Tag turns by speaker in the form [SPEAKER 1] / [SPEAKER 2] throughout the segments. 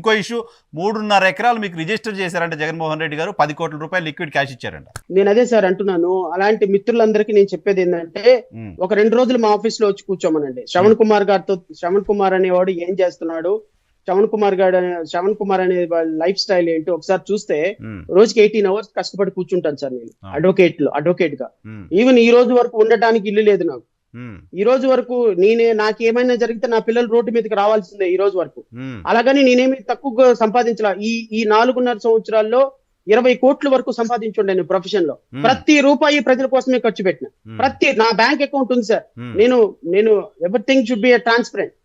[SPEAKER 1] ఇంకో ఇష్యూ 3.5 ఎకరాలు మీకు రిజిస్టర్ చేశారంట జగన్మోహన్ రెడ్డి గారు, 10 కోట్ల రూపాయలు లిక్విడ్ క్యాష్ ఇచ్చారంట.
[SPEAKER 2] నేను అదే సార్ అంటున్నాను, అలాంటి మిత్రులందరికీ నేను చెప్పేది ఏంటంటే ఒక 2 రోజులు మా ఆఫీస్ లో వచ్చి కూర్చోమనండి. శ్రవణ్ కుమార్ అనేవాడు ఏం చేస్తున్నాడు, శ్రవణ్ కుమార్ అనే లైఫ్ స్టైల్ ఏంటి ఒకసారి చూస్తే రోజుకి 18 hours కష్టపడి కూర్చుంటాను సార్ నేను అడ్వకేట్ గా. ఈవెన్ ఈ రోజు వరకు ఉండటానికి ఇల్లు లేదు నాకు. ఈ రోజు వరకు నాకేమైనా జరిగితే నా పిల్లలు రోడ్డు మీదకి రావాల్సిందే ఈ రోజు వరకు. అలాగని నేనేమి తక్కువ సంపాదించాల. ఈ 4.5 సంవత్సరాల్లో 20 కోట్ల వరకు సంపాదించుండే నేను ప్రొఫెషన్ లో. ప్రతి రూపాయి ప్రజల కోసమే ఖర్చు పెట్టిన. నా బ్యాంక్ అకౌంట్ ఉంది సార్. నేను ఎవ్రీథింగ్ షుడ్ బి ట్రాన్స్పరెంట్.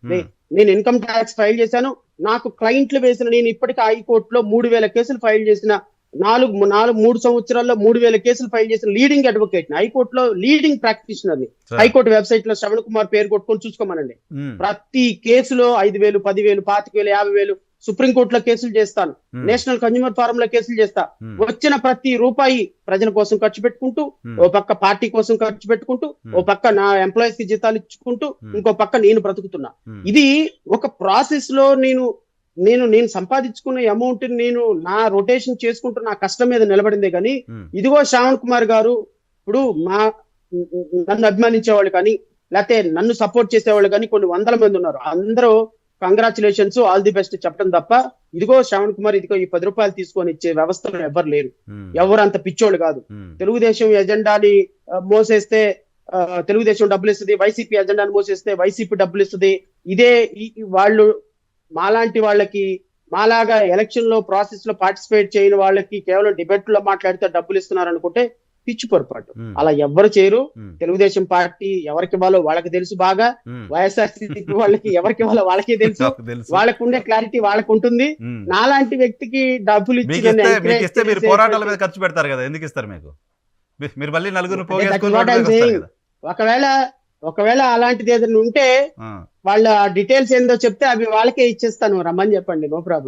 [SPEAKER 2] నేను ఇన్కమ్ ట్యాక్స్ ఫైల్ చేశాను. నాకు క్లయింట్లు వేసిన, నేను ఇప్పటికీ హైకోర్టులో 3,000 కేసులు ఫైల్ చేసిన, 3 సంవత్సరాల్లో 3,000 కేసులు ఫైల్ చేసిన లీడింగ్ అడ్వకేట్, హైకోర్టులో లీడింగ్ ప్రాక్టీషనర్ ని. హైకోర్టు వెబ్సైట్ లో శ్రవణ్ కుమార్ పేరు కొట్టుకొని చూసుకోమనండి. ప్రతి కేసులో 5,000, 10,000, 25,000, 50,000 సుప్రీంకోర్టులో కేసులు చేస్తాను, నేషనల్ కన్జ్యూమర్ ఫారం లో కేసులు చేస్తా. వచ్చిన ప్రతి రూపాయి ప్రజల కోసం ఖర్చు పెట్టుకుంటూ, ఓ పక్క పార్టీ కోసం ఖర్చు పెట్టుకుంటూ, ఓ పక్క నా ఎంప్లాయీస్ కి జీతాలు ఇచ్చుకుంటూ, ఇంకో పక్క నేను బ్రతుకుతున్నా. ఇది ఒక ప్రాసెస్ లో నేను సంపాదించుకున్న అమౌంట్ నేను నా రొటేషన్ చేసుకుంటూ నా కష్టం మీద నిలబడిందే కానీ, ఇదిగో శ్రావణ్ కుమార్ గారు ఇప్పుడు నన్ను అభిమానించేవాళ్ళు కానీ, లేకపోతే నన్ను సపోర్ట్ చేసేవాళ్ళు కానీ కొన్ని 100 మంది ఉన్నారు. అందరూ కంగ్రాచులేషన్స్, ఆల్ ది బెస్ట్ చెప్పడం తప్ప, ఇదిగో శ్రావణ్ కుమార్ ఇదిగో ఈ 10 రూపాయలు తీసుకొని ఇచ్చే వ్యవస్థలో ఎవరు లేరు. ఎవరు అంత పిచ్చోళ్ళు కాదు. తెలుగుదేశం ఎజెండాని మోసేస్తే తెలుగుదేశం డబ్బులు ఇస్తుంది, వైసీపీ ఎజెండాని మోసేస్తే వైసీపీ డబ్బులు ఇస్తుంది. ఇదే వాళ్ళు మాలాంటి వాళ్ళకి, మాలాగా ఎలక్షన్ లో ప్రాసెస్ లో పార్టిసిపేట్ చేయని వాళ్ళకి కేవలం డిబేట్ లో మాట్లాడితే డబ్బులు ఇస్తున్నారు అనుకుంటే పిచ్చి పొరపాటు. అలా ఎవ్వరు చేయరు. తెలుగుదేశం పార్టీ ఎవరికి ఇవ్వాలో వాళ్ళకి తెలుసు బాగా. వైఎస్ఆర్సీపీ వాళ్ళకి ఎవరికి ఇవ్వాలో వాళ్ళకే తెలుసు. వాళ్ళకు ఉండే క్లారిటీ వాళ్ళకు ఉంటుంది. నాలాంటి వ్యక్తికి డబ్బులు
[SPEAKER 1] ఇచ్చి మీరు పోరాటాల మీద ఖర్చు పెడతారు కదా, ఎందుకు ఇస్తారు మీకు? మీరు మళ్ళీ నలుగురు
[SPEAKER 2] ఒకవేళ అలాంటిది ఏదైనా ఉంటే వాళ్ళ డీటెయిల్స్ ఏందో చెప్తే అవి వాళ్ళకే ఇచ్చేస్తాను, రమ్మని చెప్పండి, నో ప్రాబ్లం.